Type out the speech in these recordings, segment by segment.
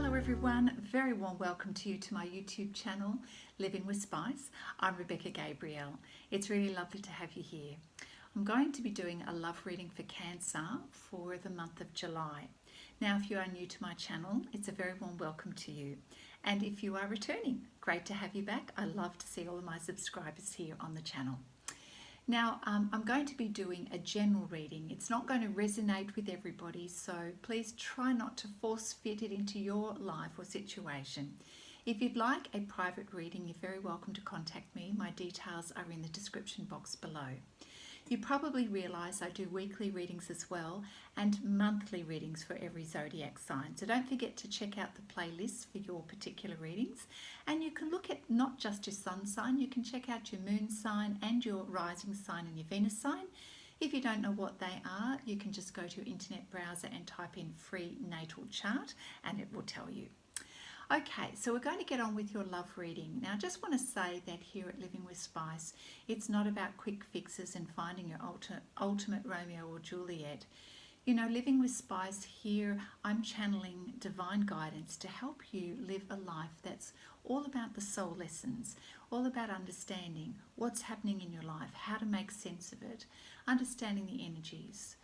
Hello everyone, very warm welcome to you to my YouTube channel, Living with Spice. I'm Rebecca Gabriel. It's really lovely to have you here. I'm going to be doing a love reading for Cancer for the month of July. Now, if you are new to my channel, it's a very warm welcome to you. And if you are returning, great to have you back. I love to see all of my subscribers here on the channel. Now, I'm going to be doing a general reading. It's not going to resonate with everybody, so please try not to force fit it into your life or situation. If you'd like a private reading, you're very welcome to contact me. My details are in the description box below. You probably realise I do weekly readings as well and monthly readings for every zodiac sign. So don't forget to check out the playlist for your particular readings. And you can look at not just your sun sign, you can check out your moon sign and your rising sign and your Venus sign. If you don't know what they are, you can just go to your internet browser and type in free natal chart and it will tell you. Okay, so we're going to get on with your love reading. Now, I just want to say that here at Living with Spice, it's not about quick fixes and finding your ultimate Romeo or Juliet. You know, Living with Spice here, I'm channeling divine guidance to help you live a life that's all about the soul lessons, all about understanding what's happening in your life, how to make sense of it, understanding the energies,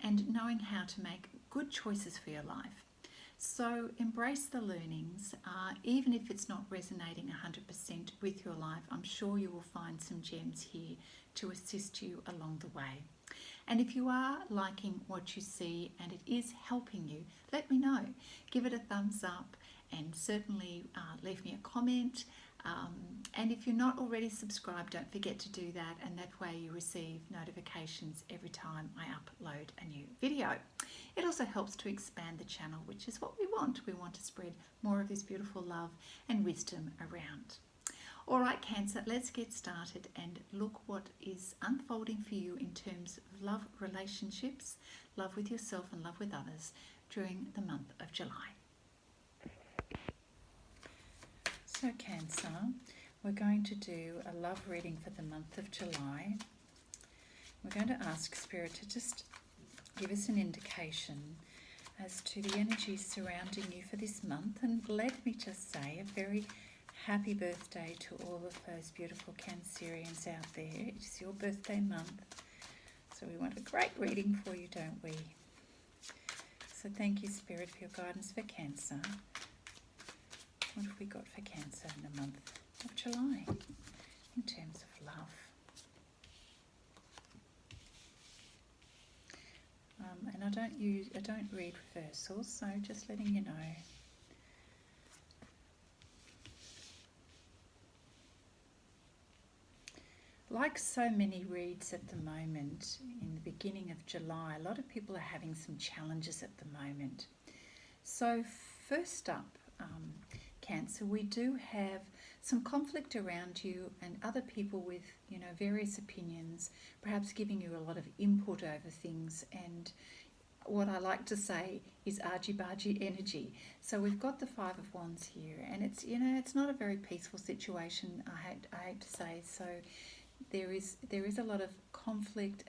and knowing how to make good choices for your life. So embrace the learnings, even if it's not resonating 100% with your life. I'm sure you will find some gems here to assist you along the way. And if you are liking what you see and it is helping you, let me know. Give it a thumbs up and certainly leave me a comment. And if you're not already subscribed, don't forget to do that, and that way you receive notifications every time I upload a new video. It also helps to expand the channel, which is what we want. We want to spread more of this beautiful love and wisdom around. All right, Cancer, let's get started and look what is unfolding for you in terms of love relationships, love with yourself and love with others during the month of July. So Cancer, we're going to do a love reading for the month of July. We're going to ask Spirit to just give us an indication as to the energies surrounding you for this month. And let me just say a very happy birthday to all of those beautiful Cancerians out there. It's your birthday month, so we want a great reading for you, don't we? So thank you, Spirit, for your guidance for Cancer. What have we got for Cancer in the month of July in terms of love? And I don't read reversals, so just letting you know. Like so many reads at the moment, in the beginning of July, a lot of people are having some challenges at the moment. So first up, Cancer, we do have some conflict around you and other people with, you know, various opinions, perhaps giving you a lot of input over things, and what I like to say is argy-bargy energy. So we've got the Five of Wands here, and it's, you know, it's not a very peaceful situation, I hate to say. So there is a lot of conflict,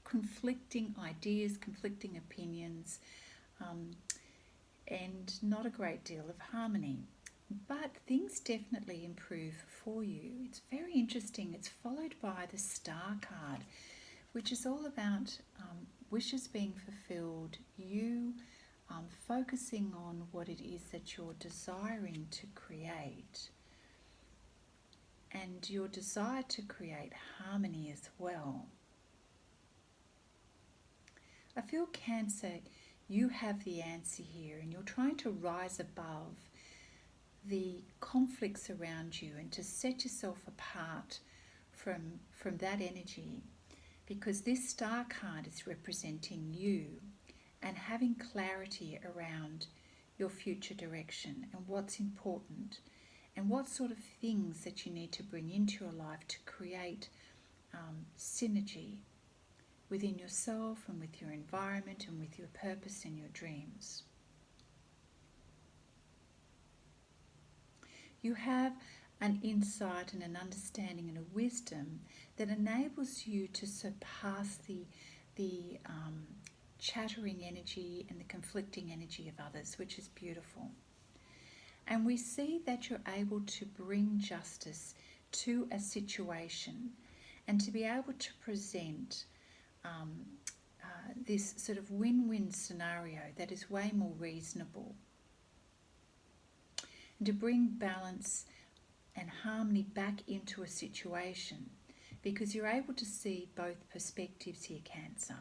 conflicting ideas, conflicting opinions, and not a great deal of harmony. But things definitely improve for you. It's very interesting. It's followed by the Star card, which is all about wishes being fulfilled, you focusing on what it is that you're desiring to create, and your desire to create harmony as well. I feel, Cancer, you have the answer here, and you're trying to rise above the conflicts around you and to set yourself apart from that energy, because this Star card is representing you and having clarity around your future direction and what's important and what sort of things that you need to bring into your life to create synergy within yourself and with your environment and with your purpose and your dreams. You have an insight and an understanding and a wisdom that enables you to surpass the chattering energy and the conflicting energy of others, which is beautiful. And we see that you're able to bring justice to a situation and to be able to present this sort of win-win scenario that is way more reasonable, and to bring balance and harmony back into a situation, because you're able to see both perspectives here, Cancer.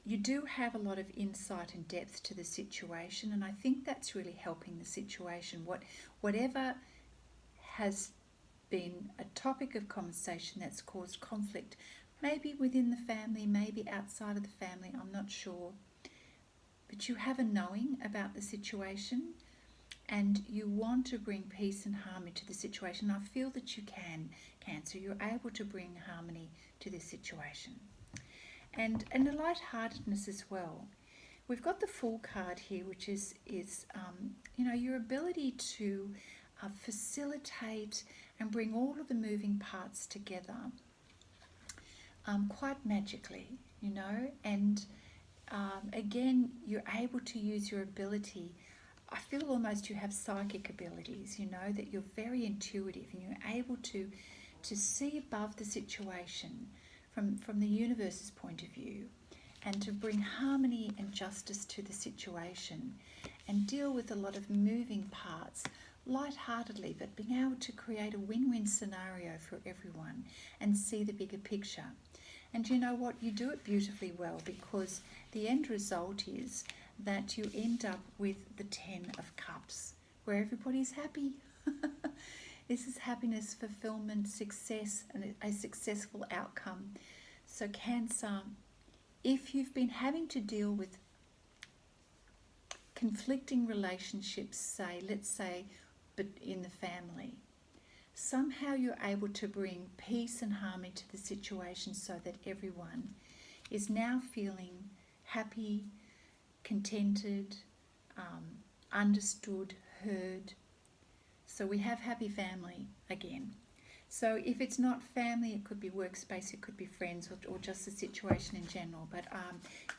You do have a lot of insight and depth to the situation, and I think that's really helping the situation. Whatever has been a topic of conversation that's caused conflict, maybe within the family, maybe outside of the family, I'm not sure. But you have a knowing about the situation and you want to bring peace and harmony to the situation. I feel that you can, Cancer. You're able to bring harmony to this situation. And a lightheartedness as well. We've got the Fool card here, which is your ability to facilitate and bring all of the moving parts together quite magically, and again, you're able to use your ability. I feel almost you have psychic abilities, that you're very intuitive and you're able to see above the situation from the universe's point of view, and to bring harmony and justice to the situation and deal with a lot of moving parts lightheartedly, but being able to create a win-win scenario for everyone and see the bigger picture. And you know what? You do it beautifully well, because the end result is that you end up with the 10 of Cups, where everybody's happy. This is happiness, fulfillment, success, and a successful outcome. So Cancer, if you've been having to deal with conflicting relationships, let's say, but in the family, somehow you're able to bring peace and harmony to the situation so that everyone is now feeling happy, contented, understood, heard. So we have happy family again. So if it's not family, it could be workspace, it could be friends, or just the situation in general. But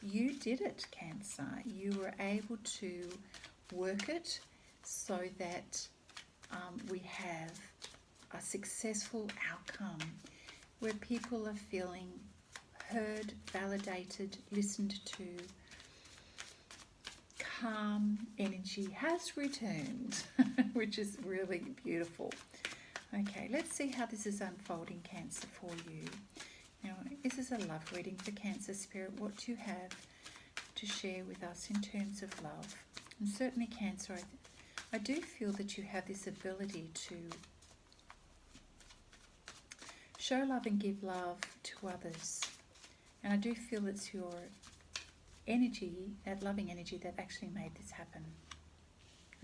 you did it, Cancer. You were able to work it so that we have a successful outcome where people are feeling heard, validated, listened to. Calm energy has returned, which is really beautiful. Okay, let's see how this is unfolding, Cancer, for you. Now, this is a love reading for Cancer Spirit. What do you have to share with us in terms of love? And certainly, Cancer, I do feel that you have this ability to show love and give love to others. And I do feel it's your energy, that loving energy, that actually made this happen.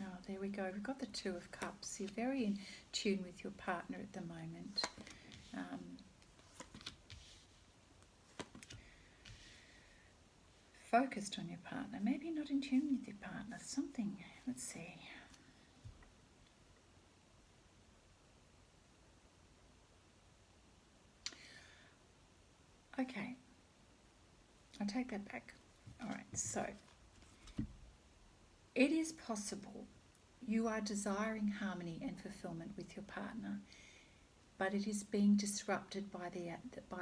Oh, there we go. We've got the 2 of Cups. You're very in tune with your partner at the moment. Focused on your partner. Maybe not in tune with your partner. Something. Let's see. Okay. I'll take that back. All right. So, it is possible you are desiring harmony and fulfillment with your partner, but it is being disrupted by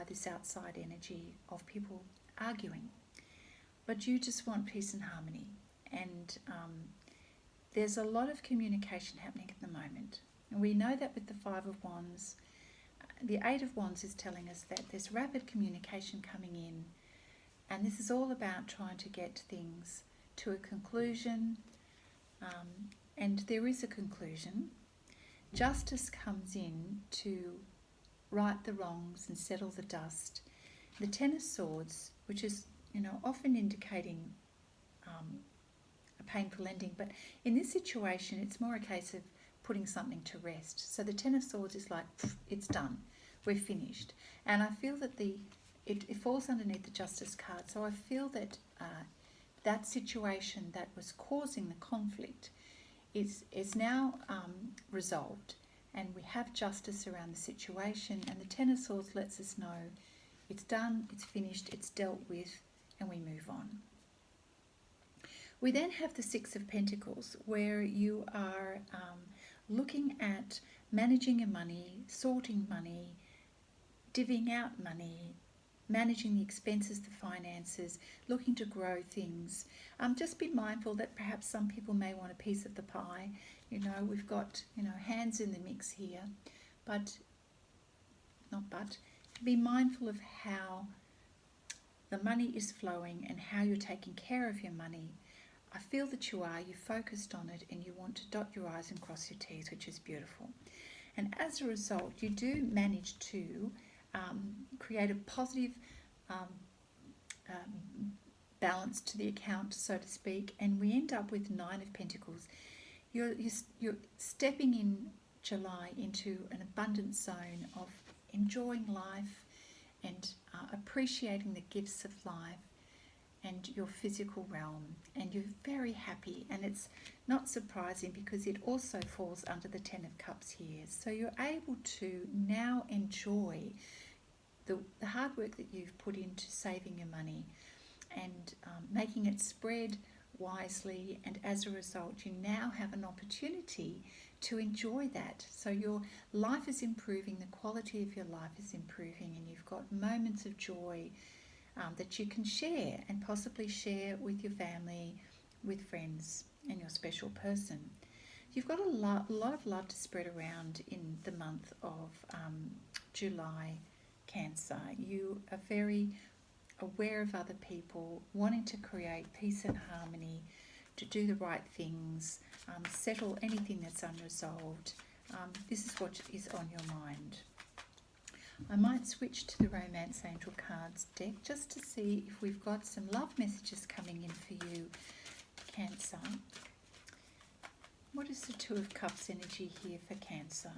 this outside energy of people arguing. But you just want peace and harmony, and there's a lot of communication happening at the moment. And we know that with the 5 of Wands, the 8 of Wands is telling us that there's rapid communication coming in, and this is all about trying to get things to a conclusion, and there is a conclusion. Justice comes in to right the wrongs and settle the dust. The 10 of Swords, which is often indicating a painful ending, but in this situation it's more a case of putting something to rest. So the 10 of Swords is like, it's done, we're finished. And I feel that it falls underneath the Justice card. So I feel that that situation that was causing the conflict is now resolved, and we have justice around the situation, and the 10 of Swords lets us know it's done, it's finished, it's dealt with, and we move on. We then have the Six of Pentacles, where you are looking at managing your money, sorting money, divvying out money, managing the expenses, the finances, looking to grow things. Just be mindful that perhaps some people may want a piece of the pie. We've got, hands in the mix here, but be mindful of how the money is flowing and how you're taking care of your money. I feel that you're focused on it, and you want to dot your I's and cross your T's, which is beautiful. And as a result, you do manage to create a positive balance to the account, so to speak, and we end up with Nine of Pentacles. You're stepping in July into an abundant zone of enjoying life and appreciating the gifts of life and your physical realm, and you're very happy, and it's not surprising because it also falls under the Ten of Cups here. So you're able to now enjoy the hard work that you've put into saving your money and making it spread wisely, and as a result you now have an opportunity to enjoy that. So your life is improving, the quality of your life is improving, and you've got moments of joy that you can share, and possibly share with your family, with friends and your special person. You've got a lot of love to spread around in the month of July, Cancer. You are very aware of other people, wanting to create peace and harmony, to do the right things, settle anything that's unresolved. This is what is on your mind. I might switch to the Romance Angel cards deck just to see if we've got some love messages coming in for you, Cancer. What is the Two of Cups energy here for Cancer?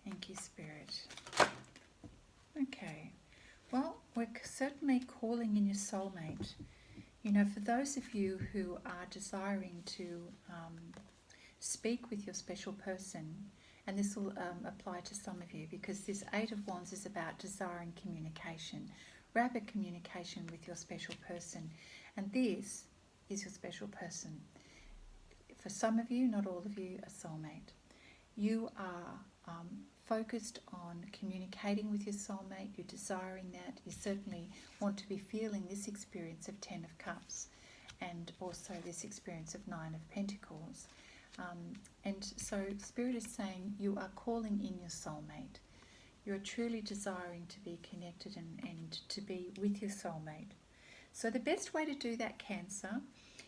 Thank you, Spirit. Okay, well, we're certainly calling in your soulmate. For those of you who are desiring to speak with your special person, and this will apply to some of you, because this Eight of Wands is about desiring communication, rapid communication with your special person, and this is your special person. For some of you, not all of you, a soulmate. You are focused on communicating with your soulmate, you're desiring that, you certainly want to be feeling this experience of Ten of Cups and also this experience of Nine of Pentacles. And so Spirit is saying you are calling in your soulmate. You're truly desiring to be connected and to be with your soulmate. So the best way to do that, Cancer,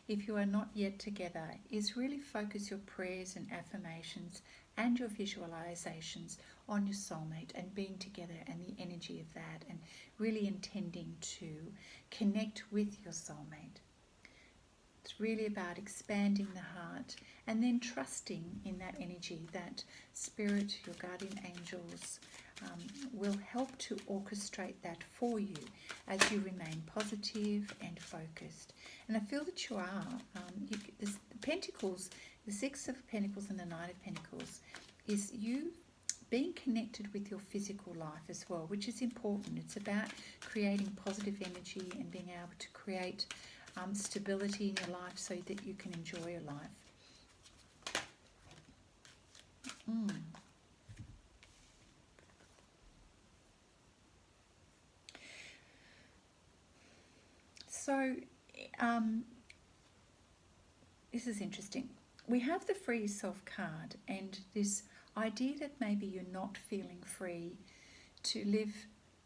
if you are not yet together, is really focus your prayers and affirmations and your visualizations on your soulmate and being together and the energy of that, and really intending to connect with your soulmate. It's really about expanding the heart and then trusting in that energy, that Spirit, your guardian angels, will help to orchestrate that for you as you remain positive and focused. And I feel that you are. The Pentacles, the Six of Pentacles and the Nine of Pentacles, is you being connected with your physical life as well, which is important. It's about creating positive energy and being able to create stability in your life so that you can enjoy your life. So this is interesting. We have the Free Yourself card, and this idea that maybe you're not feeling free to live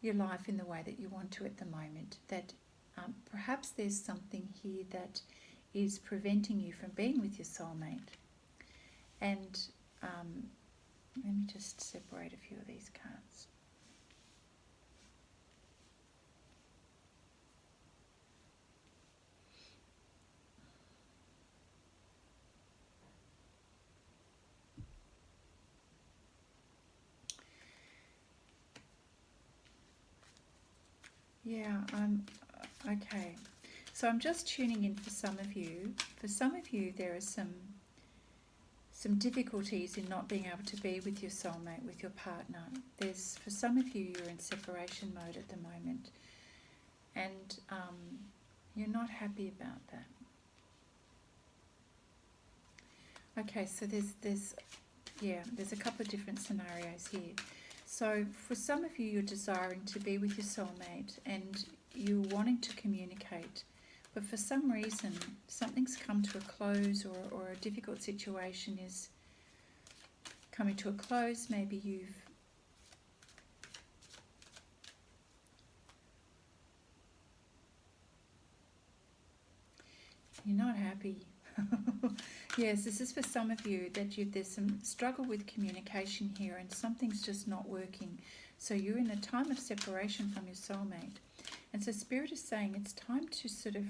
your life in the way that you want to at the moment, that perhaps there's something here that is preventing you from being with your soulmate. And let me just separate a few of these cards. Yeah, okay. So I'm just tuning in for some of you. For some of you, there are some difficulties in not being able to be with your soulmate, with your partner. For some of you, you're in separation mode at the moment. And You're not happy about that. Okay, so there's a couple of different scenarios here. So for some of you, you're desiring to be with your soulmate and you're wanting to communicate, but for some reason something's come to a close, or a difficult situation is coming to a close. Maybe you're not happy. Yes, this is for some of you that there's some struggle with communication here and something's just not working. So you're in a time of separation from your soulmate. And so Spirit is saying it's time to sort of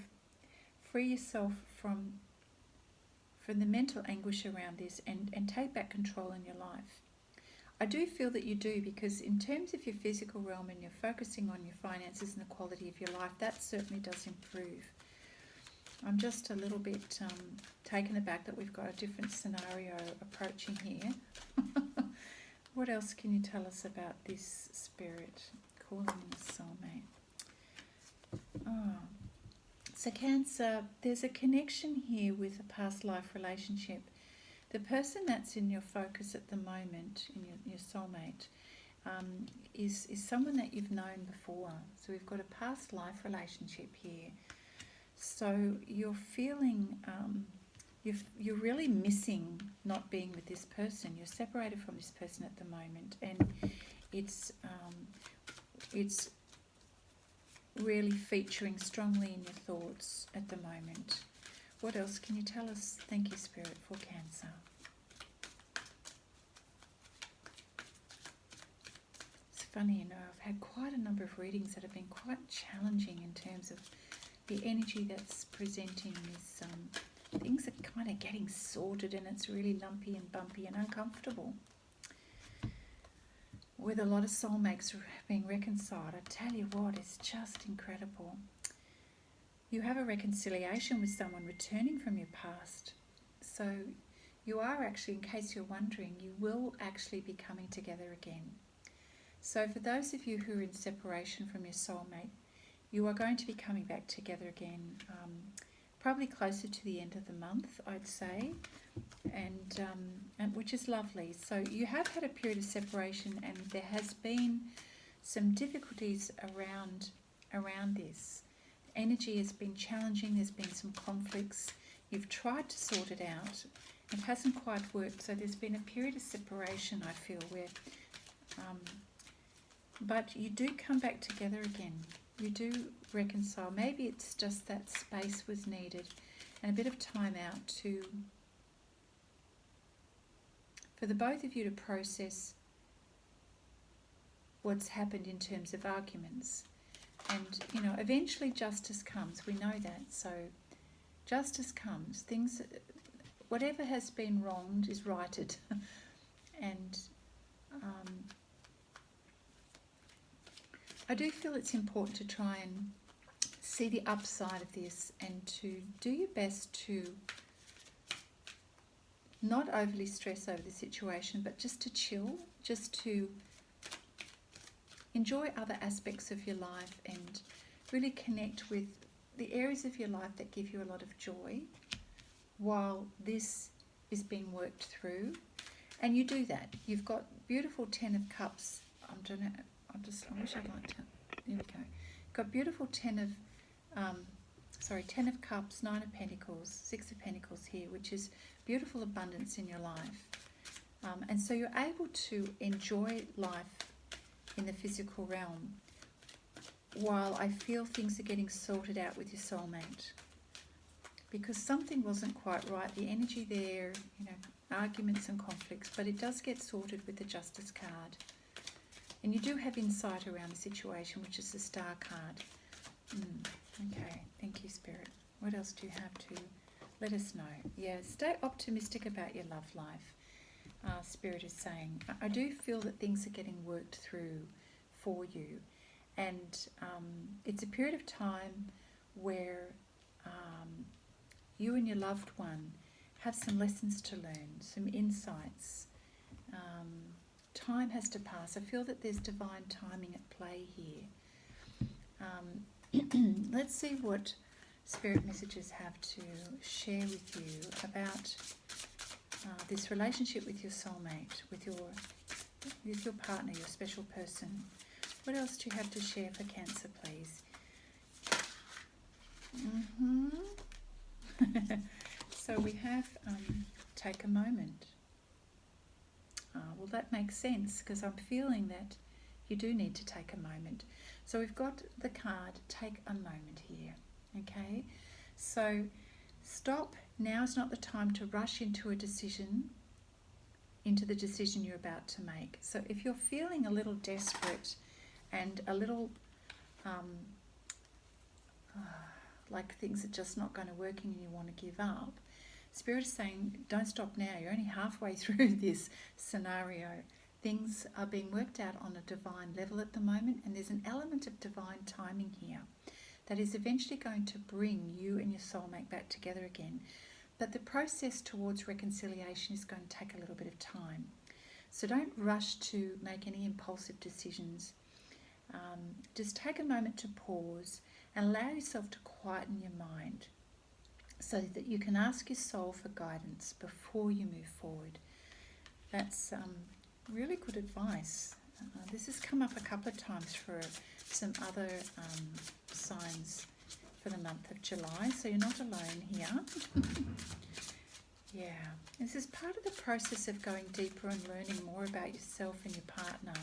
free yourself from the mental anguish around this and take back control in your life. I do feel that you do, because in terms of your physical realm and you're focusing on your finances and the quality of your life, that certainly does improve. I'm just a little bit taken aback that we've got a different scenario approaching here. What else can you tell us about this Spirit calling in the soulmate? Oh. So Cancer, there's a connection here with a past life relationship. The person that's in your focus at the moment, in your soulmate, is someone that you've known before. So we've got a past life relationship here. So you're feeling, you're really missing not being with this person. You're separated from this person at the moment, and it's really featuring strongly in your thoughts at the moment. What else can you tell us? Thank you, Spirit, for Cancer. It's funny, you know, I've had quite a number of readings that have been quite challenging in terms of the energy that's presenting is things are kind of getting sorted, and it's really lumpy and bumpy and uncomfortable. With a lot of soulmates being reconciled, I tell you what, it's just incredible. You have a reconciliation with someone returning from your past. So you are actually, in case you're wondering, you will actually be coming together again. So for those of you who are in separation from your soulmate, you are going to be coming back together again, probably closer to the end of the month, I'd say, and which is lovely. So you have had a period of separation, and there has been some difficulties around this. Energy has been challenging. There's been some conflicts. You've tried to sort it out. It hasn't quite worked. So there's been a period of separation, I feel, where, but you do come back together again. You do reconcile. Maybe it's just that space was needed and a bit of time out for the both of you to process what's happened in terms of arguments. And, you know, eventually justice comes. We know that. So justice comes. Things, whatever has been wronged is righted. And I do feel it's important to try and see the upside of this and to do your best to not overly stress over the situation, but just to chill, just to enjoy other aspects of your life and really connect with the areas of your life that give you a lot of joy while this is being worked through. And you do that. You've got beautiful 10 of Cups. I wish I'd like to, here we go. Got beautiful 10 of Cups, 9 of Pentacles, 6 of Pentacles here, which is beautiful abundance in your life. And so you're able to enjoy life in the physical realm while I feel things are getting sorted out with your soulmate. Because something wasn't quite right, the energy there, you know, arguments and conflicts, but it does get sorted with the Justice card. And you do have insight around the situation, which is the Star card. Okay, thank you, Spirit. What else do you have to let us know? Yeah, stay optimistic about your love life, Spirit is saying. I do feel that things are getting worked through for you. And it's a period of time where you and your loved one have some lessons to learn, some insights. Time has to pass. I feel that there's divine timing at play here. Let's see what Spirit messages have to share with you about this relationship with your soulmate, with your partner, your special person. What else do you have to share for Cancer, please? So we have take a moment. Well, that makes sense because I'm feeling that you do need to take a moment. So we've got the card, take a moment here. Okay, so stop. Now is not the time to rush into the decision you're about to make. So if you're feeling a little desperate and a little like things are just not going to work and you want to give up, Spirit is saying don't stop now. You're only halfway through this scenario. Things are being worked out on a divine level at the moment, and there's an element of divine timing here that is eventually going to bring you and your soulmate back together again. But the process towards reconciliation is going to take a little bit of time. So don't rush to make any impulsive decisions. Just take a moment to pause and allow yourself to quieten your mind so that you can ask your soul for guidance before you move forward. That's really good advice. This has come up a couple of times for some other signs for the month of July, so you're not alone here. Yeah, this is part of the process of going deeper and learning more about yourself and your partner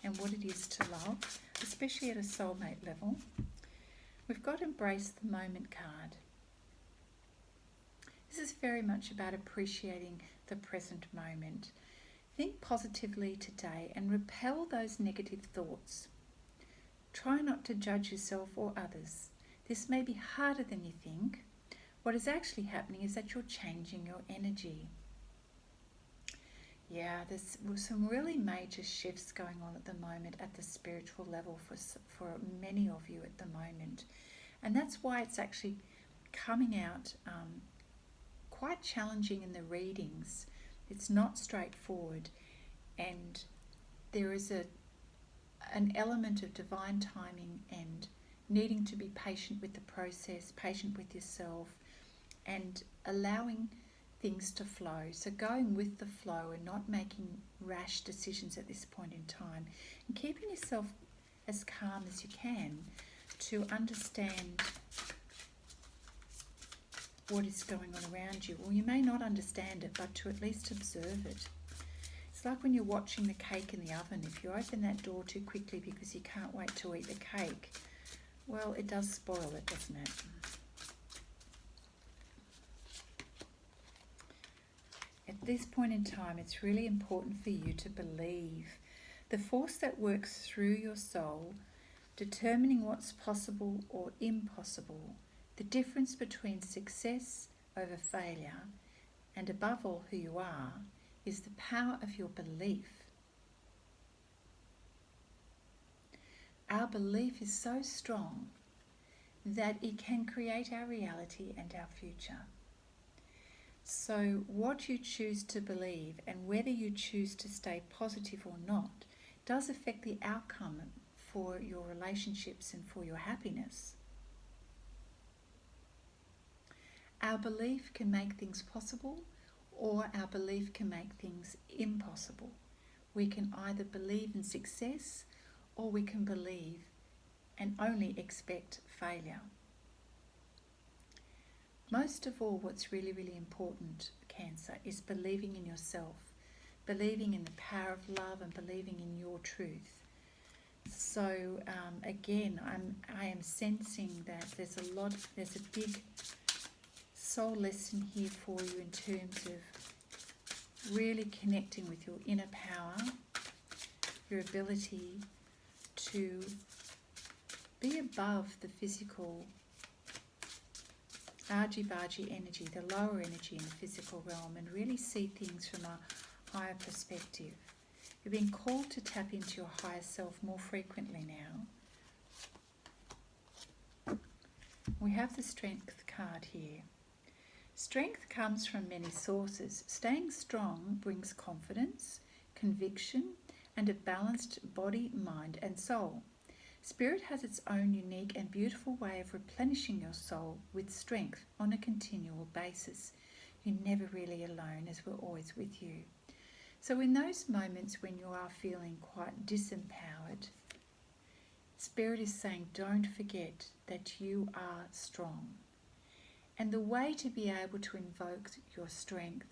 and what it is to love, especially at a soulmate level. We've got Embrace the Moment card. This is very much about appreciating the present moment. Think positively today and repel those negative thoughts. Try not to judge yourself or others. This may be harder than you think. What is actually happening is that you're changing your energy. Yeah, there's some really major shifts going on at the moment at the spiritual level for many of you at the moment. And that's why it's actually coming out quite challenging in the readings. It's not straightforward, and there is an element of divine timing and needing to be patient with the process, patient with yourself, and allowing things to flow. So going with the flow and not making rash decisions at this point in time, and keeping yourself as calm as you can to understand what is going on around you. Well, you may not understand it, but to at least observe it. It's like when you're watching the cake in the oven. If you open that door too quickly because you can't wait to eat the cake, well, it does spoil it, doesn't it? At this point in time, it's really important for you to believe the force that works through your soul, determining what's possible or impossible, the difference between success over failure, and above all who you are, is the power of your belief. Our belief is so strong that it can create our reality and our future. So what you choose to believe and whether you choose to stay positive or not does affect the outcome for your relationships and for your happiness. Our belief can make things possible, or our belief can make things impossible. We can either believe in success, or we can believe and only expect failure. Most of all, what's really, really important, Cancer, is believing in yourself, believing in the power of love and believing in your truth. So again, I am sensing that there's a big soul lesson here for you in terms of really connecting with your inner power, your ability to be above the physical argy-bargy energy, the lower energy in the physical realm, and really see things from a higher perspective. You're being called to tap into your higher self more frequently now. We have the Strength card here. Strength comes from many sources. Staying strong brings confidence, conviction, and a balanced body, mind, and soul. Spirit has its own unique and beautiful way of replenishing your soul with strength on a continual basis. You're never really alone, as we're always with you. So in those moments when you are feeling quite disempowered, Spirit is saying, don't forget that you are strong. And the way to be able to invoke your strength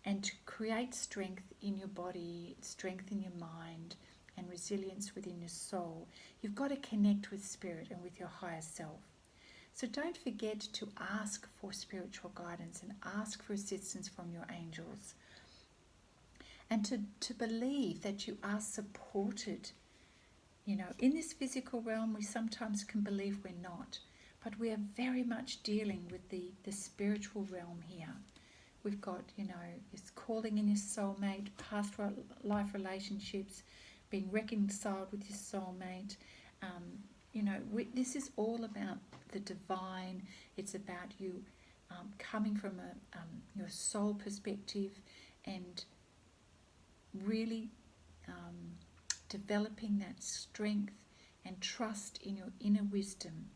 and to create strength in your body, strength in your mind, and resilience within your soul, you've got to connect with Spirit and with your higher self. So don't forget to ask for spiritual guidance and ask for assistance from your angels. And to believe that you are supported. You know, in this physical realm, we sometimes can believe we're not, but we are very much dealing with the spiritual realm here. We've got, this calling in your soulmate, past life relationships, being reconciled with your soulmate. This is all about the divine. It's about you coming from your soul perspective and really developing that strength and trust in your inner wisdom.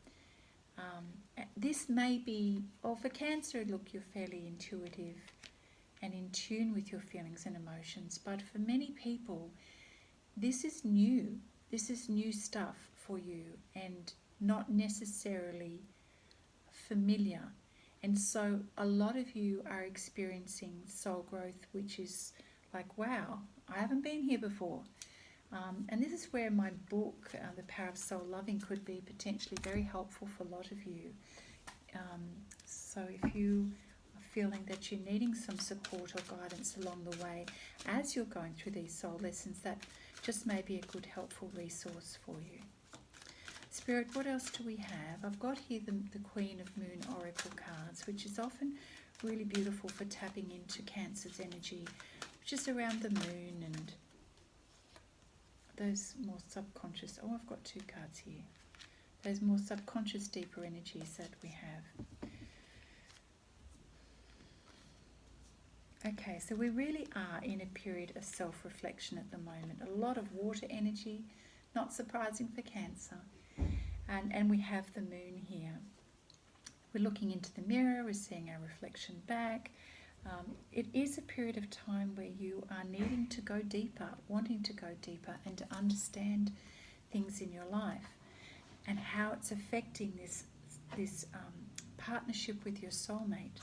This may be, for Cancer, look, you're fairly intuitive and in tune with your feelings and emotions, but for many people, this is new. This is new stuff for you and not necessarily familiar. And so a lot of you are experiencing soul growth, which is like, wow, I haven't been here before. And this is where my book, The Power of Soul Loving, could be potentially very helpful for a lot of you. So if you are feeling that you're needing some support or guidance along the way as you're going through these soul lessons, that just may be a good, helpful resource for you. Spirit, what else do we have? I've got here the Queen of Moon Oracle cards, which is often really beautiful for tapping into Cancer's energy, which is around the moon and those more subconscious. Oh, I've got two cards here. Those more subconscious, deeper energies that we have. Okay, so we really are in a period of self-reflection at the moment. A lot of water energy, not surprising for Cancer. And we have the moon here. We're looking into the mirror, we're seeing our reflection back. It is a period of time where you are needing to go deeper, wanting to go deeper and to understand things in your life and how it's affecting this partnership with your soulmate.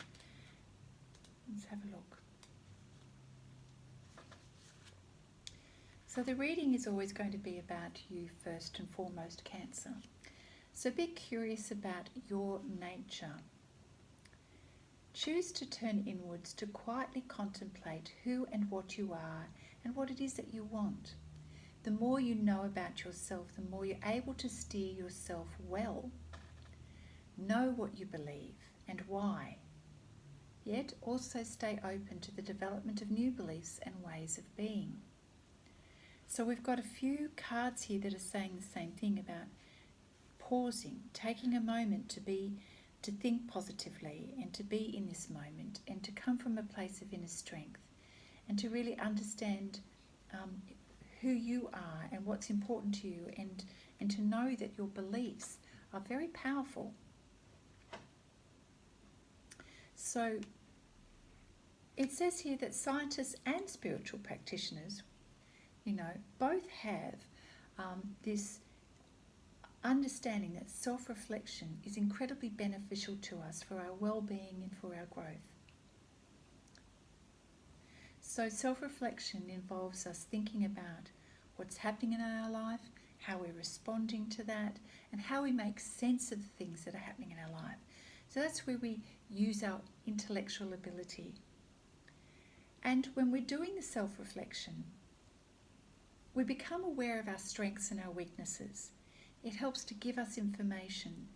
Let's have a look. So the reading is always going to be about you first and foremost, Cancer. So be curious about your nature. Choose to turn inwards to quietly contemplate who and what you are and what it is that you want. The more you know about yourself, the more you're able to steer yourself well. Know what you believe and why, yet also stay open to the development of new beliefs and ways of being. So we've got a few cards here that are saying the same thing about pausing, taking a moment to think positively and to be in this moment and to come from a place of inner strength and to really understand who you are and what's important to you and to know that your beliefs are very powerful. So it says here that scientists and spiritual practitioners, both have this understanding that self-reflection is incredibly beneficial to us for our well-being and for our growth. So self-reflection involves us thinking about what's happening in our life, how we're responding to that, and how we make sense of the things that are happening in our life. So that's where we use our intellectual ability. And when we're doing the self-reflection, we become aware of our strengths and our weaknesses. It helps to give us information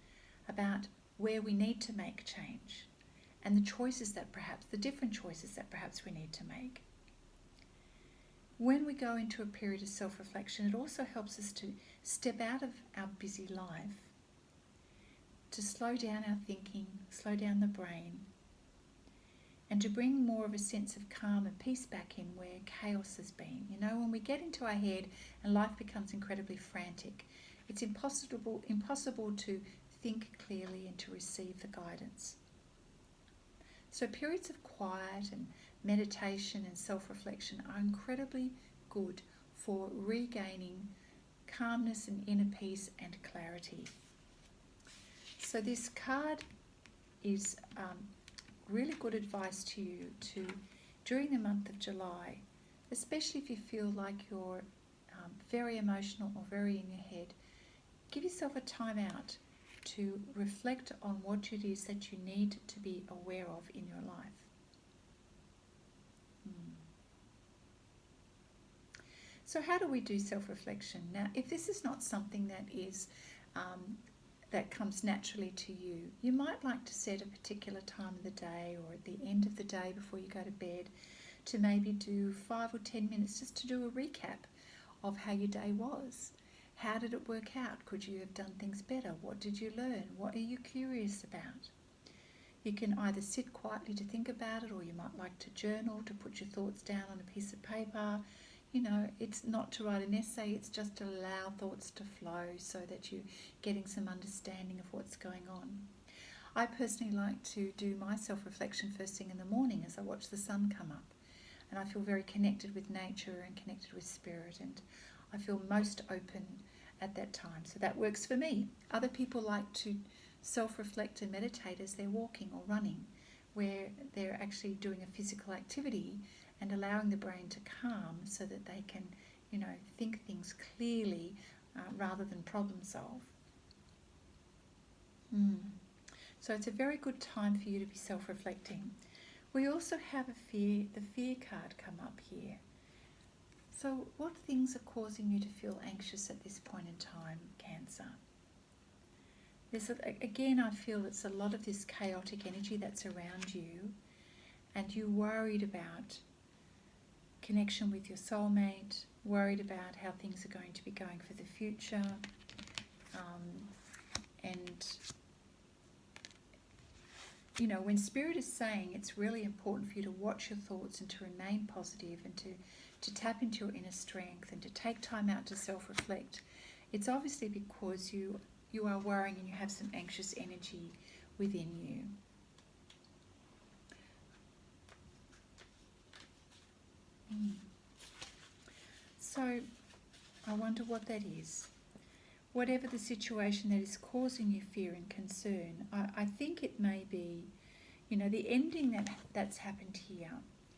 about where we need to make change and the different choices that perhaps we need to make. When we go into a period of self-reflection, it also helps us to step out of our busy life, to slow down our thinking, slow down the brain, and to bring more of a sense of calm and peace back in where chaos has been. When we get into our head and life becomes incredibly frantic It's impossible to think clearly and to receive the guidance. So periods of quiet and meditation and self-reflection are incredibly good for regaining calmness and inner peace and clarity. So this card is really good advice to you to, during the month of July, especially if you feel like you're very emotional or very in your head, give yourself a time out to reflect on what it is that you need to be aware of in your life. So how do we do self-reflection? Now, if this is not something that is that comes naturally to you, you might like to set a particular time of the day or at the end of the day before you go to bed to maybe do 5 or 10 minutes just to do a recap of how your day was. How did it work out? Could you have done things better? What did you learn? What are you curious about? You can either sit quietly to think about it, or you might like to journal, to put your thoughts down on a piece of paper. You know, it's not to write an essay, it's just to allow thoughts to flow so that you're getting some understanding of what's going on. I personally like to do my self-reflection first thing in the morning as I watch the sun come up. And I feel very connected with nature and connected with spirit, and I feel most open at that time. So that works for me. Other people like to self-reflect and meditate as they're walking or running, where they're actually doing a physical activity and allowing the brain to calm so that they can, think things clearly rather than problem solve. So it's a very good time for you to be self-reflecting. We also have the fear card come up here. So what things are causing you to feel anxious at this point in time, Cancer? Again, I feel it's a lot of this chaotic energy that's around you, and you're worried about connection with your soulmate, worried about how things are going to be going for the future, and when Spirit is saying it's really important for you to watch your thoughts and to remain positive and to tap into your inner strength and to take time out to self-reflect, it's obviously because you are worrying and you have some anxious energy within you. So I wonder what that is. Whatever the situation that is causing you fear and concern, I think it may be, the ending that's happened here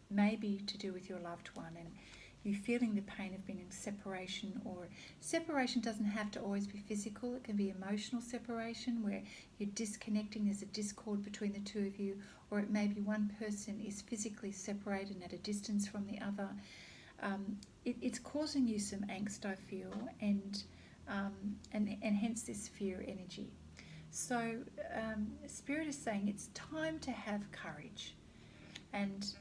may be to do with your loved one and you feeling the pain of being in separation, or separation doesn't have to always be physical. It can be emotional separation where you're disconnecting, there's a discord between the two of you, or it may be one person is physically separated and at a distance from the other. It's causing you some angst, I feel, and hence this fear energy. So Spirit is saying it's time to have courage, and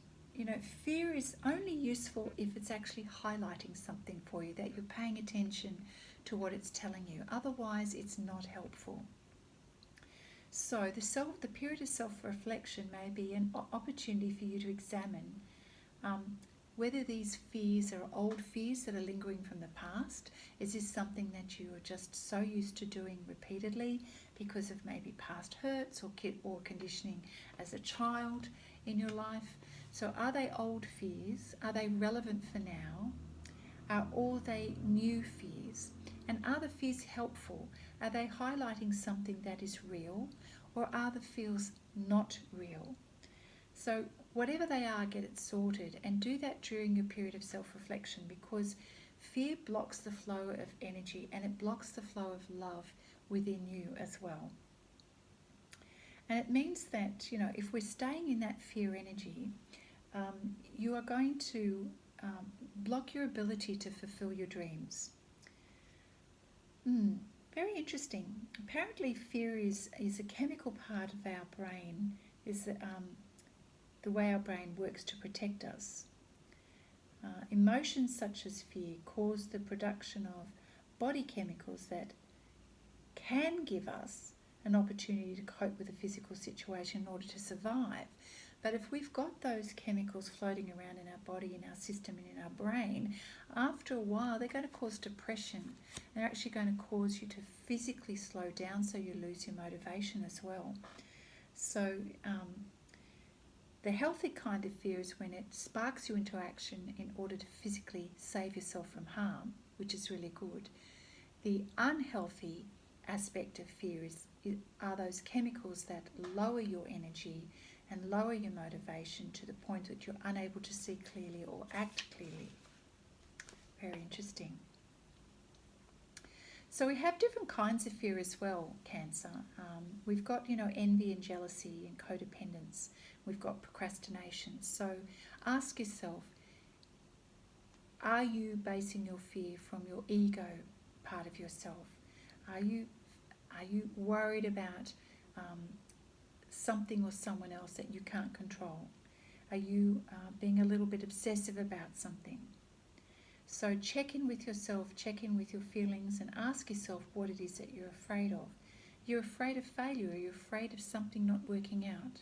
fear is only useful if it's actually highlighting something for you, that you're paying attention to what it's telling you. Otherwise, it's not helpful. So the period of self-reflection may be an opportunity for you to examine whether these fears are old fears that are lingering from the past. Is this something that you are just so used to doing repeatedly because of maybe past hurts or conditioning as a child in your life? So are they old fears? Are they relevant for now? Or are they new fears? And are the fears helpful? Are they highlighting something that is real, or are the fears not real? So whatever they are, get it sorted, and do that during your period of self-reflection, because fear blocks the flow of energy and it blocks the flow of love within you as well. And it means that, if we're staying in that fear energy, you are going to block your ability to fulfill your dreams. Very interesting. Apparently fear is a chemical part of our brain, is the way our brain works to protect us. Emotions such as fear cause the production of body chemicals that can give us an opportunity to cope with a physical situation in order to survive. But if we've got those chemicals floating around in our body, in our system and in our brain, after a while they're going to cause depression. They're actually going to cause you to physically slow down, so you lose your motivation as well. So the healthy kind of fear is when it sparks you into action in order to physically save yourself from harm, which is really good. The unhealthy aspect of fear are those chemicals that lower your energy and lower your motivation to the point that you're unable to see clearly or act clearly. Very interesting. So we have different kinds of fear as well, Cancer. We've got, envy and jealousy and codependence. We've got procrastination. So ask yourself, are you basing your fear from your ego part of yourself? Are you worried about something or someone else that you can't control? Are you being a little bit obsessive about something? So check in with yourself, check in with your feelings, and ask yourself what it is that you're afraid of. You're afraid of failure, or you're afraid of something not working out.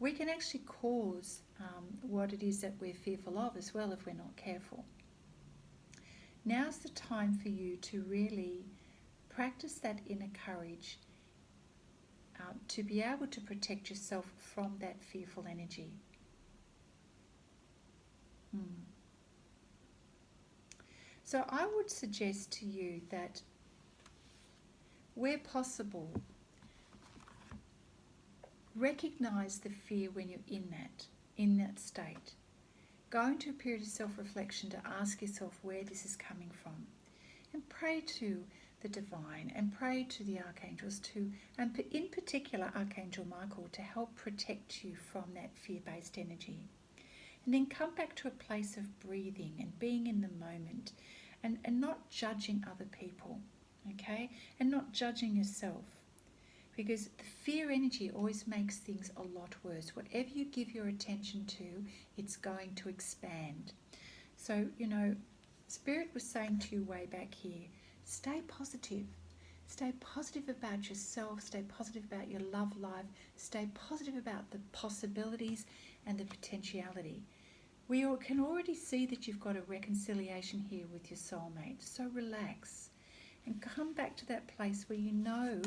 We can actually cause what it is that we're fearful of as well if we're not careful. Now's the time for you to really practice that inner courage to be able to protect yourself from that fearful energy. So I would suggest to you that where possible, recognize the fear when you're in that state. Go into a period of self-reflection to ask yourself where this is coming from, and pray to the divine and pray to the archangels and in particular Archangel Michael, to help protect you from that fear-based energy. And then come back to a place of breathing and being in the moment, and not judging other people, okay? And not judging yourself. Because the fear energy always makes things a lot worse. Whatever you give your attention to, it's going to expand. So, Spirit was saying to you way back here, stay positive. Stay positive about yourself. Stay positive about your love life. Stay positive about the possibilities and the potentiality. We can already see that you've got a reconciliation here with your soulmate. So relax and come back to that place where you know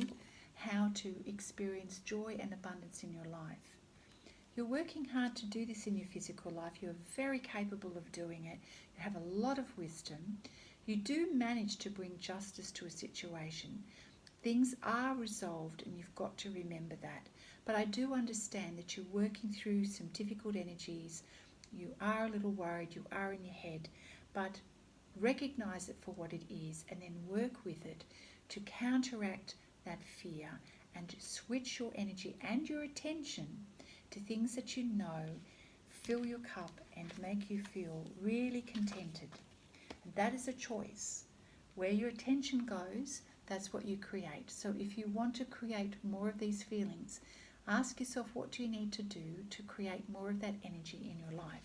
how to experience joy and abundance in your life. You're working hard to do this in your physical life. You're very capable of doing it. You have a lot of wisdom. You do manage to bring justice to a situation. Things are resolved, and you've got to remember that. But I do understand that you're working through some difficult energies. You are a little worried, you are in your head, but recognize it for what it is and then work with it to counteract that fear and to switch your energy and your attention to things that you know fill your cup and make you feel really contented. And that is a choice. Where your attention goes, that's what you create. So if you want to create more of these feelings, ask yourself, what do you need to do to create more of that energy in your life?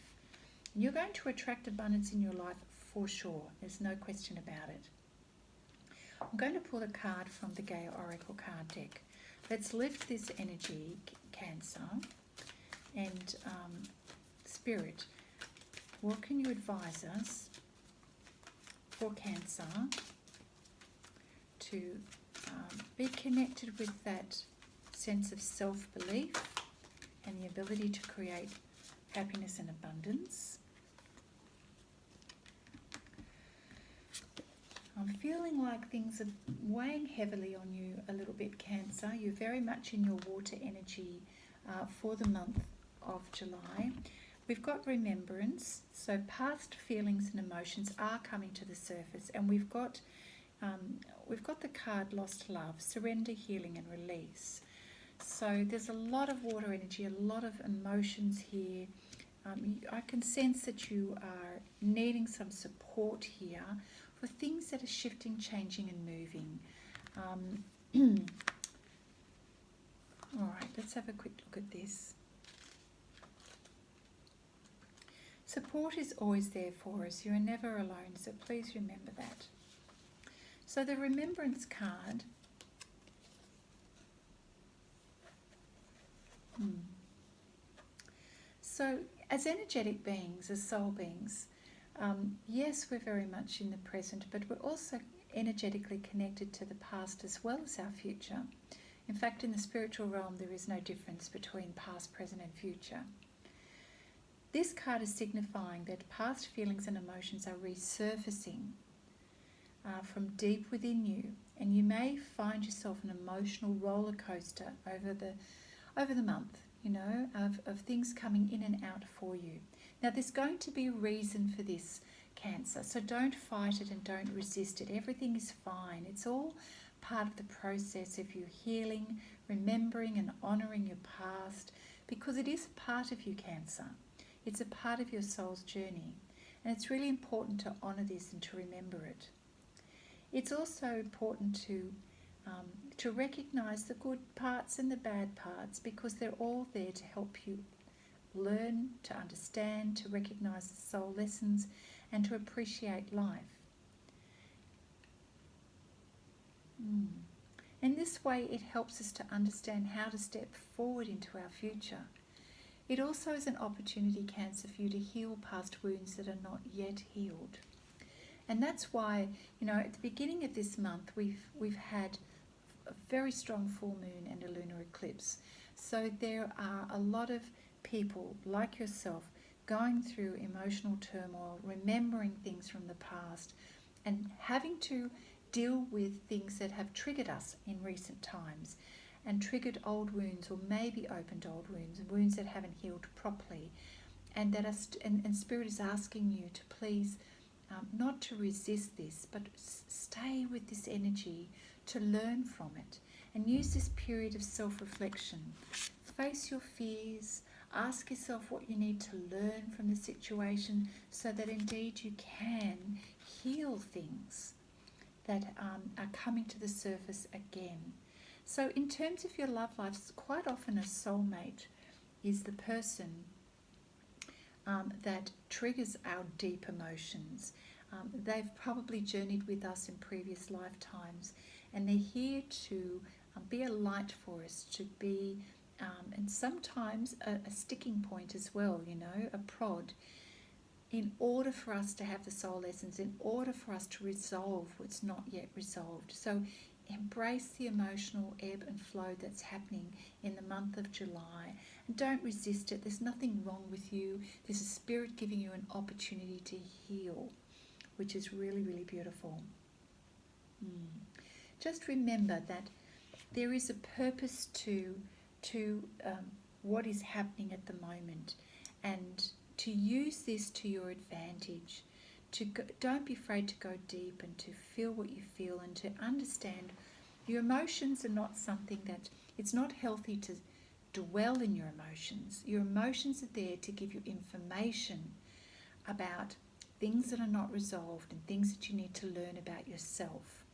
And you're going to attract abundance in your life for sure. There's no question about it. I'm going to pull a card from the Gaia Oracle card deck. Let's lift this energy, Cancer, and Spirit. What can you advise us for Cancer to be connected with that sense of self-belief and the ability to create happiness and abundance? I'm feeling like things are weighing heavily on you a little bit, Cancer. You're very much in your water energy for the month of July. We've got remembrance, so past feelings and emotions are coming to the surface, and we've got the card Lost Love, surrender, healing and release. So there's a lot of water energy, a lot of emotions here. I can sense that you are needing some support here for things that are shifting, changing and moving. All right, let's have a quick look at this. Support is always there for us. You are never alone, so please remember that. So the remembrance card Mm. So, as energetic beings, as soul beings, yes, we're very much in the present, but we're also energetically connected to the past as well as our future. In fact, in the spiritual realm, there is no difference between past, present, and future. This card is signifying that past feelings and emotions are resurfacing from deep within you, and you may find yourself an emotional roller coaster over the month, of things coming in and out for you. Now, there's going to be a reason for this, Cancer, so don't fight it and don't resist it. Everything is fine. It's all part of the process of you healing, remembering and honouring your past, because it is a part of you, Cancer. It's a part of your soul's journey, and it's really important to honour this and to remember it. It's also important to recognise the good parts and the bad parts, because they're all there to help you learn, to understand, to recognise the soul lessons, and to appreciate life. In this way, it helps us to understand how to step forward into our future. It also is an opportunity, Cancer, for you to heal past wounds that are not yet healed. And that's why, at the beginning of this month, we've had a very strong full moon and a lunar eclipse. So there are a lot of people like yourself going through emotional turmoil, remembering things from the past, and having to deal with things that have triggered us in recent times, and triggered old wounds, or maybe opened old wounds, wounds that haven't healed properly, and that and Spirit is asking you to please not to resist this, but stay with this energy, to learn from it, and use this period of self-reflection. Face your fears, ask yourself what you need to learn from the situation, so that indeed you can heal things that are coming to the surface again. So in terms of your love life, quite often a soulmate is the person that triggers our deep emotions. They've probably journeyed with us in previous lifetimes, and they're here to be a light for us, to be, and sometimes a sticking point as well, a prod, in order for us to have the soul lessons, in order for us to resolve what's not yet resolved. So embrace the emotional ebb and flow that's happening in the month of July, and don't resist it. There's nothing wrong with you. There's a Spirit giving you an opportunity to heal, which is really, really beautiful. Just remember that there is a purpose to what is happening at the moment, and to use this to your advantage. Don't be afraid to go deep and to feel what you feel, and to understand your emotions are not something that, it's not healthy to dwell in your emotions. Your emotions are there to give you information about things that are not resolved and things that you need to learn about yourself.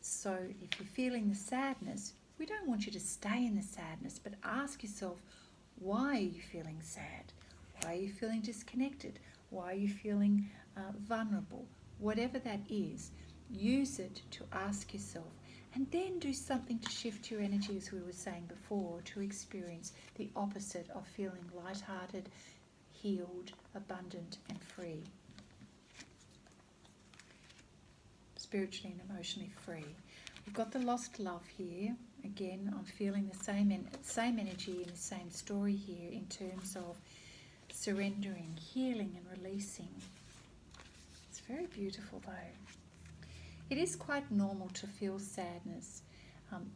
So if you're feeling the sadness, we don't want you to stay in the sadness, but ask yourself, why are you feeling sad? Why are you feeling disconnected? Why are you feeling vulnerable? Whatever that is, use it to ask yourself, and then do something to shift your energy, as we were saying before, to experience the opposite of feeling lighthearted, healed, abundant and free. Spiritually and emotionally free. We've got the lost love here. Again, I'm feeling the same energy and the same story here in terms of surrendering, healing and releasing. It's very beautiful though. It is quite normal to feel sadness.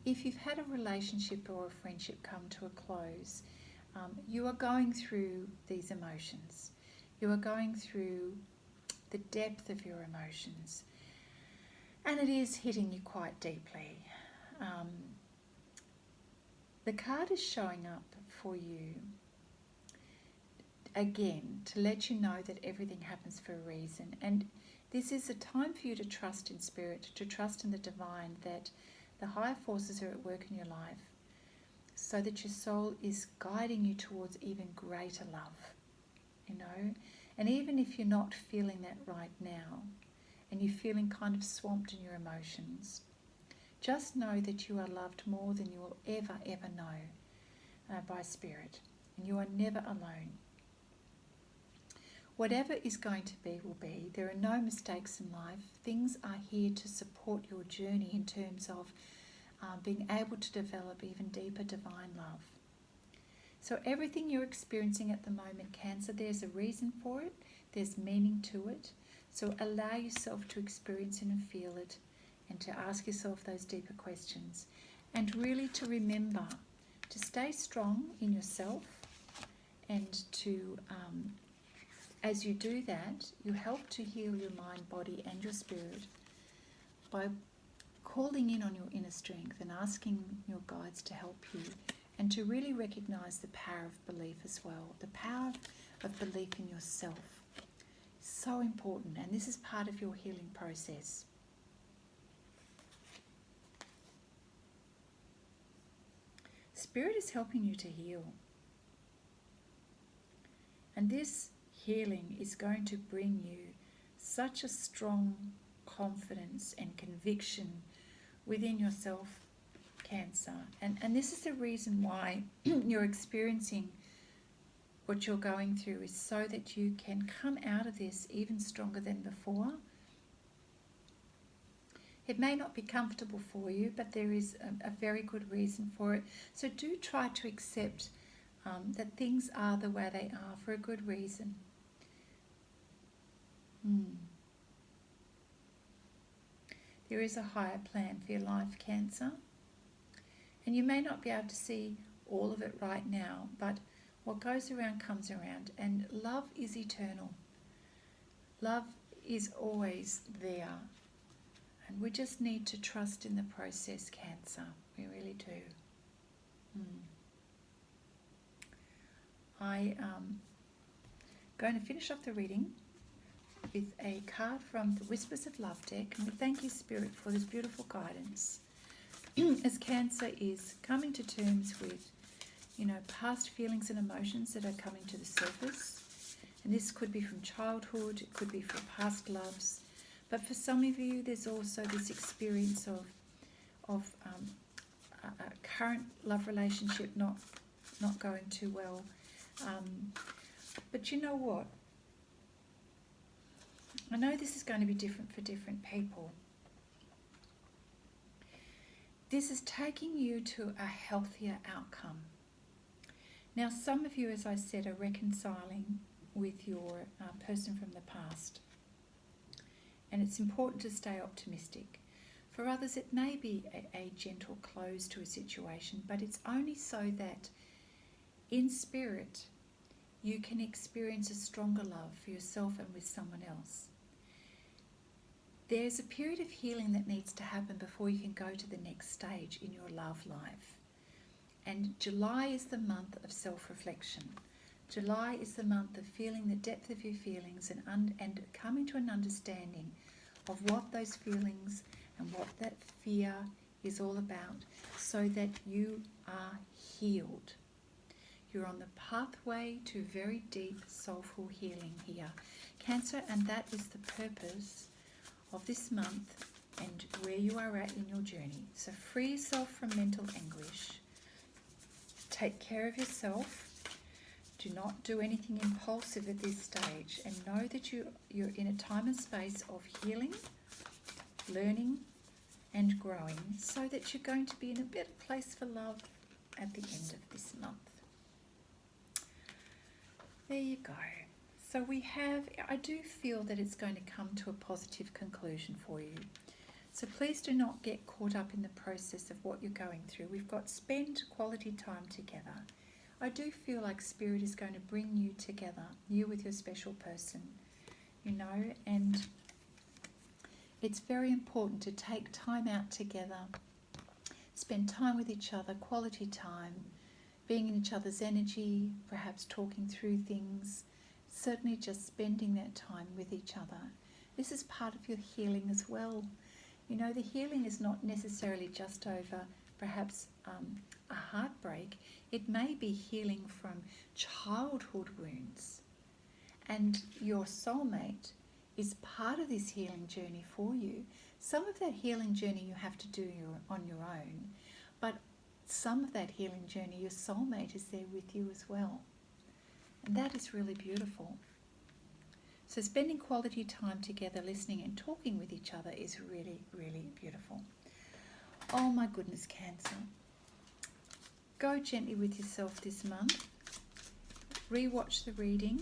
If you've had a relationship or a friendship come to a close, you are going through these emotions. You are going through the depth of your emotions, and it is hitting you quite deeply. The card is showing up for you again to let you know that everything happens for a reason, and this is a time for you to trust in Spirit, to trust in the divine, that the higher forces are at work in your life, so that your soul is guiding you towards even greater love, and even if you're not feeling that right now and you're feeling kind of swamped in your emotions, just know that you are loved more than you will ever know, by Spirit, and you are never alone. Whatever is going to be will be. There are no mistakes in life. Things are here to support your journey in terms of being able to develop even deeper divine love. So everything you're experiencing at the moment, Cancer, there's a reason for it. There's meaning to it. So allow yourself to experience it and feel it, and to ask yourself those deeper questions. And really to remember to stay strong in yourself, and to, as you do that, you help to heal your mind, body and your spirit by calling in on your inner strength and asking your guides to help you, and to really recognise the power of belief as well. The power of belief in yourself. So important, and this is part of your healing process. Spirit is helping you to heal. And this healing is going to bring you such a strong confidence and conviction within yourself, Cancer. And this is the reason why you're experiencing what you're going through, is so that you can come out of this even stronger than before. It may not be comfortable for you, but there is a very good reason for it. So do try to accept that things are the way they are for a good reason. There is a higher plan for your life, Cancer. And you may not be able to see all of it right now, but what goes around comes around, and love is eternal. Love is always there. And we just need to trust in the process, Cancer. We really do. I am going to finish off the reading with a card from the Whispers of Love deck. And we thank you, Spirit, for this beautiful guidance. As Cancer is coming to terms with, past feelings and emotions that are coming to the surface. And this could be from childhood, it could be from past loves. But for some of you, there's also this experience of a current love relationship not going too well. But you know what? I know this is going to be different for different people. This is taking you to a healthier outcome. Now, some of you, as I said, are reconciling with your person from the past. And it's important to stay optimistic. For others, it may be a gentle close to a situation, but it's only so that in spirit you can experience a stronger love for yourself and with someone else. There's a period of healing that needs to happen before you can go to the next stage in your love life. And July is the month of self-reflection. July is the month of feeling the depth of your feelings and coming to an understanding of what those feelings and what that fear is all about, so that you are healed. You're on the pathway to very deep soulful healing here, Cancer, and that is the purpose of this month and where you are at in your journey. So free yourself from mental anguish. Take care of yourself. Do not do anything impulsive at this stage, and know that you're in a time and space of healing, learning and growing, so that you're going to be in a better place for love at the end of this month. There you go. So I do feel that it's going to come to a positive conclusion for you. So please do not get caught up in the process of what you're going through. We've got spend quality time together. I do feel like Spirit is going to bring you together, you with your special person, and it's very important to take time out together, spend time with each other, quality time, being in each other's energy, perhaps talking through things, certainly just spending that time with each other. This is part of your healing as well. The healing is not necessarily just over perhaps a heartbreak. It may be healing from childhood wounds. And your soulmate is part of this healing journey for you. Some of that healing journey you have to do on your own. But some of that healing journey, your soulmate is there with you as well. And that is really beautiful. So spending quality time together, listening and talking with each other is really, really beautiful. Oh my goodness, Cancer. Go gently with yourself this month. Rewatch the reading.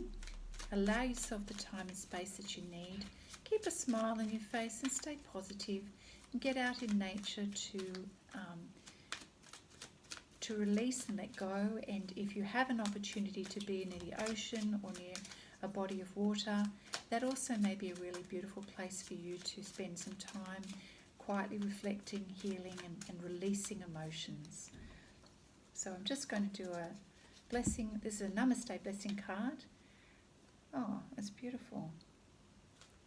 Allow yourself the time and space that you need. Keep a smile on your face and stay positive. And get out in nature to release and let go. And if you have an opportunity to be near the ocean or near a body of water, that also may be a really beautiful place for you to spend some time quietly reflecting, healing and releasing emotions. So I'm just going to do a blessing. This is a Namaste blessing card. Oh, it's beautiful.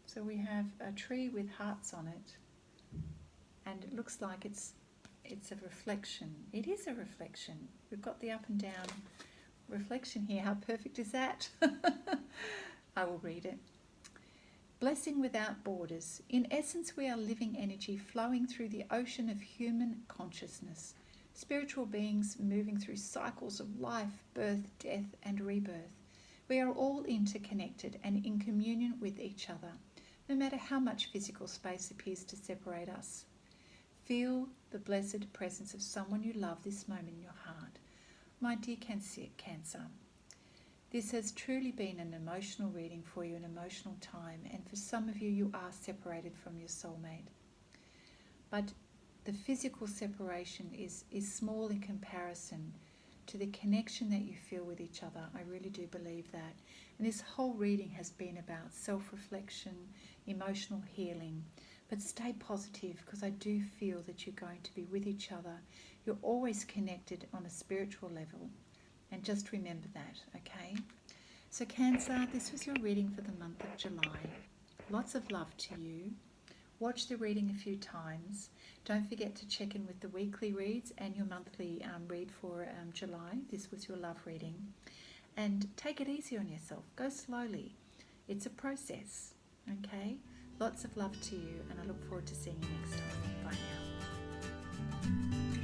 So we have a tree with hearts on it, and it looks like it's a reflection. It is a reflection. We've got the up and down reflection here. How perfect is that? I will read it. Blessing without borders. In essence, we are living energy flowing through the ocean of human consciousness. Spiritual beings moving through cycles of life, birth, death, and rebirth. We are all interconnected and in communion with each other, no matter how much physical space appears to separate us. Feel the blessed presence of someone you love this moment in your heart. My dear Cancer, this has truly been an emotional reading for you, an emotional time, and for some of you, you are separated from your soulmate. But the physical separation is small in comparison to the connection that you feel with each other. I really do believe that. And this whole reading has been about self-reflection, emotional healing. But stay positive, because I do feel that you're going to be with each other. You're always connected on a spiritual level. And just remember that, okay? So Cancer, this was your reading for the month of July. Lots of love to you. Watch the reading a few times. Don't forget to check in with the weekly reads and your monthly read for July. This was your love reading. And take it easy on yourself. Go slowly. It's a process, okay? Lots of love to you, and I look forward to seeing you next time. Bye now.